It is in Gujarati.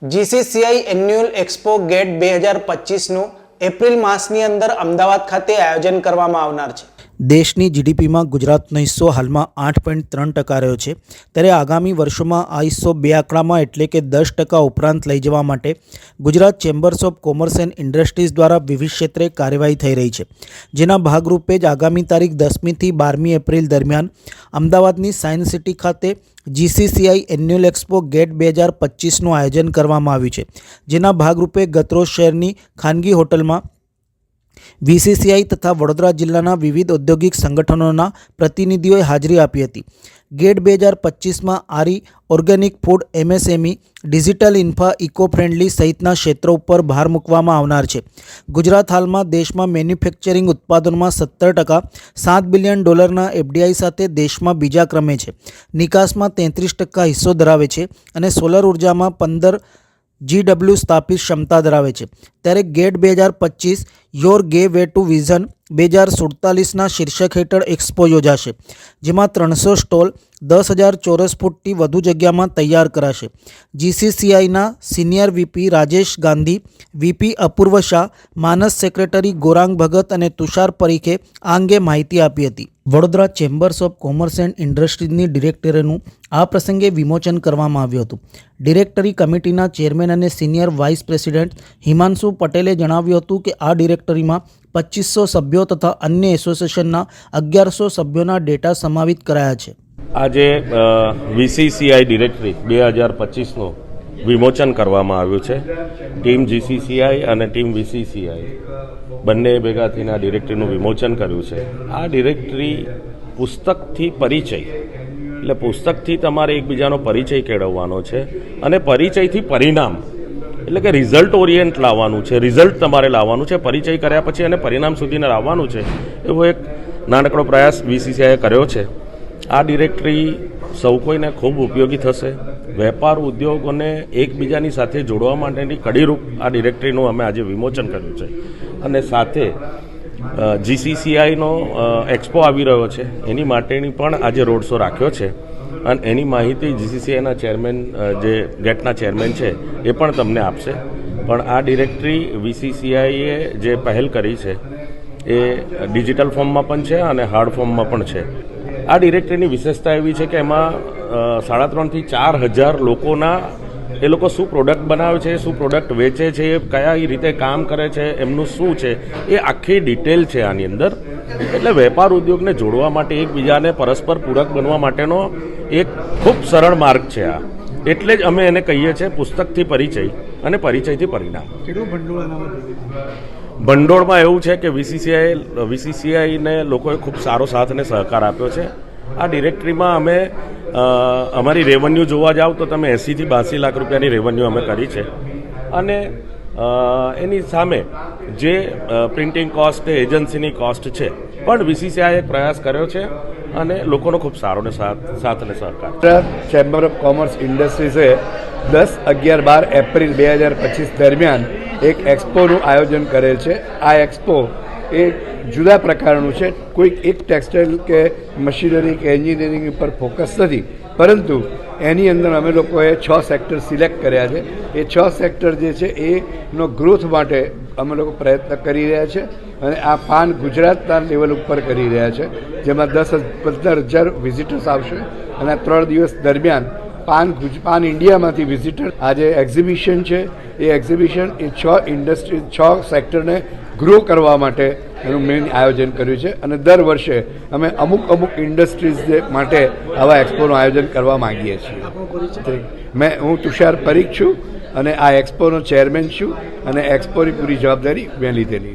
જીસીસીઆઈ એન્યુઅલ એક્સપો ગેટ 2025નું એપ્રિલ માસની અંદર અમદાવાદ ખાતે આયોજન કરવામાં આવનાર છે। દેશની જીડીપીમાં ગુજરાતનો હિસ્સો હાલમાં 8.3% રહ્યો છે, ત્યારે આગામી વર્ષોમાં આ હિસ્સો બે આંકડામાં એટલે કે 10% ઉપરાંત લઈ જવા માટે Gujarat chambers of commerce and industries દ્વારા વિવિધ ક્ષેત્રે કાર્યવાહી થઈ રહી છે, જેના ભાગરૂપે જ આગામી તારીખ 10મી થી 12મી એપ્રિલ દરમિયાન અમદાવાદની સાયન્સ સિટી ખાતે જીસીસીઆઈ એન્યુઅલ એક્સપો ગેટ 2025નું આયોજન કરવામાં આવ્યું છે, જેના ભાગરૂપે ગતરોજ શહેરની ખાનગી હોટલમાં વીસીસીઆઈ તથા વડોદરા જિલ્લાના વિવિધ ઔદ્યોગિક સંગઠનોના પ્રતિનિધિઓએ હાજરી આપી હતી। ગેટ 2025માં આરી, organic food, MSME, digital infra, eco friendly સહિતના ક્ષેત્રો ઉપર ભાર મૂકવામાં આવનાર છે। ગુજરાત હાલમાં દેશમાં મેન્યુફેક્ચરિંગ ઉત્પાદનમાં 17%, $7 બિલિયન એફડીઆઈ સાથે દેશમાં બીજા ક્રમે છે, નિકાસમાં 33% હિસ્સો ધરાવે છે અને સોલર ઉર્જામાં 15 GW સ્થાપિત ક્ષમતા ધરાવે છે। ત્યારે ગેટ 2025 યોર ગે વે ટુ વિઝન 2047ના શીર્ષક હેઠળ એક્સપો યોજાશે, જેમાં 300 સ્ટોલ 10,000 ચોરસ ફૂટથી વધુ જગ્યામાં તૈયાર કરાશે। જીસીસીઆઈના senior VP Rajesh Gandhi, VP Apurva Shah, માનસ સેક્રેટરી ગોરાંગ ભગત અને તુષાર પરીખે આ અંગે માહિતી આપી હતી। Vadodara chambers of commerce and ઇન્ડસ્ટ્રીઝની ડિરેક્ટરીનું આ પ્રસંગે વિમોચન કરવામાં આવ્યું હતું। ડિરેક્ટરી કમિટીના ચેરમેન અને સિનિયર વાઇસ પ્રેસિડેન્ટ હિમાંશુ પટેલે જણાવ્યું હતું કે આ ડિરેક્ટરીમાં 2500 સભ્યો તથા અન્ય એસોસિએશનના 1100 સભ્યોના ડેટા સમાવિત કરાયા છે। આજે વીસીસીઆઈ ડિરેક્ટરી 2025નું વિમોચન કરવામાં આવ્યું છે। ટીમ જીસીસીઆઈ અને ટીમ વીસીસીઆઈ બંને ભેગા થઈને આ ડિરેક્ટરીનું વિમોચન કર્યું છે। આ ડિરેક્ટરી પુસ્તકથી પરિચય, એટલે પુસ્તકથી તમારે એકબીજાનો પરિચય કેળવવાનો છે અને પરિચયથી પરિણામ, એટલે કે રિઝલ્ટ ઓરિયન્ટ લાવવાનું છે, રિઝલ્ટ તમારે લાવવાનું છે, પરિચય કર્યા પછી અને પરિણામ સુધીને લાવવાનું છે, એવો એક નાનકડો પ્રયાસ વીસીસીઆઈએ કર્યો છે। આ ડિરેક્ટરી સૌ કોઈને ખૂબ ઉપયોગી થશે। વેપાર ઉદ્યોગોને એકબીજાની સાથે જોડવા માટેની કડીરૂપ આ ડિરેક્ટરીનું અમે આજે વિમોચન કર્યું છે અને સાથે જીસીસીઆઈનો એક્સપો આવી રહ્યો છે, એની માટેની પણ આજે રોડ શો રાખ્યો છે અને એની માહિતી જીસીસીઆઈના ચેરમેન, જે ગેટના ચેરમેન છે, એ પણ તમને આપશે। પણ આ ડિરેક્ટરી વીસીસીઆઈએ જે પહેલ કરી છે એ ડિજિટલ ફોર્મમાં પણ છે અને હાર્ડ ફોર્મમાં પણ છે। આ ડિરેક્ટરીની વિશેષતા એવી છે કે એમાં 3,500 થી 4,000 લોકોના, એ લોકો શું પ્રોડક્ટ બનાવે છે, શું પ્રોડક્ટ વેચે છે, કયા રીતે કામ કરે છે, એમનું શું છે, એ આખી ડિટેલ છે આની અંદર। એટલે વેપાર ઉદ્યોગને જોડવા માટે, એકબીજાને પરસ્પર પૂરક બનવા માટેનો એક ખૂબ સરળ માર્ગ છે આ, એટલે જ અમે એને કહીએ છીએ પુસ્તકથી પરિચય અને પરિચયથી પરિણામ। ભંડોળમાં એવું છે કે વીસીસીઆઈને લોકોએ ખૂબ સારો સાથ અને સહકાર આપ્યો છે। આ ડિરેક્ટરીમાં અમે અમારી રેવન્યુ જોવા જાઓ તો તમે 80 થી 82 લાખ રૂપિયાની રેવન્યુ અમે કરી છે અને એની સામે જે પ્રિન્ટિંગ કોસ્ટ, એજન્સીની કોસ્ટ છે, પણ વીસીસીઆઈએ એક પ્રયાસ કર્યો છે અને લોકોનો ખૂબ સારો ને સાથ અને સહકાર। ચેમ્બર ઓફ કોમર્સ ઇન્ડસ્ટ્રીઝે 10, 11, 12 એપ્રિલ 2025 દરમિયાન એક એક્સપોનું આયોજન કરેલ છે। આ એક્સપો એ જુદા પ્રકારનું છે, કોઈ એક ટેક્સટાઇલ કે મશીનરી કે એન્જિનિયરિંગ ઉપર ફોકસ નથી, પરંતુ એની અંદર અમે લોકોએ 6 સેક્ટર સિલેક્ટ કર્યા છે। એ 6 સેક્ટર જે છે એનો ગ્રોથ માટે અમે લોકો પ્રયત્ન કરી રહ્યા છે અને આ પાન ગુજરાતના લેવલ ઉપર કરી રહ્યા છે, જેમાં 10-15,000 વિઝિટર્સ આવશે અને 3 દિવસ દરમિયાન પાન ઇન્ડિયામાંથી વિઝિટર, આજે એક્ઝિબિશન છે, એ એક્ઝિબિશન એ 6 ઇન્ડસ્ટ્રી, 6 સેક્ટરને ગ્રો કરવા માટે એનું મેઇન આયોજન કર્યું છે અને દર વર્ષે અમે અમુક ઇન્ડસ્ટ્રીઝ માટે આવા એક્સપોનું આયોજન કરવા માગીએ છીએ। હું તુષાર પરીખ છું અને આ એક્સપોનો ચેરમેન છું અને એક્સપોની પૂરી જવાબદારી મેં લીધેલી।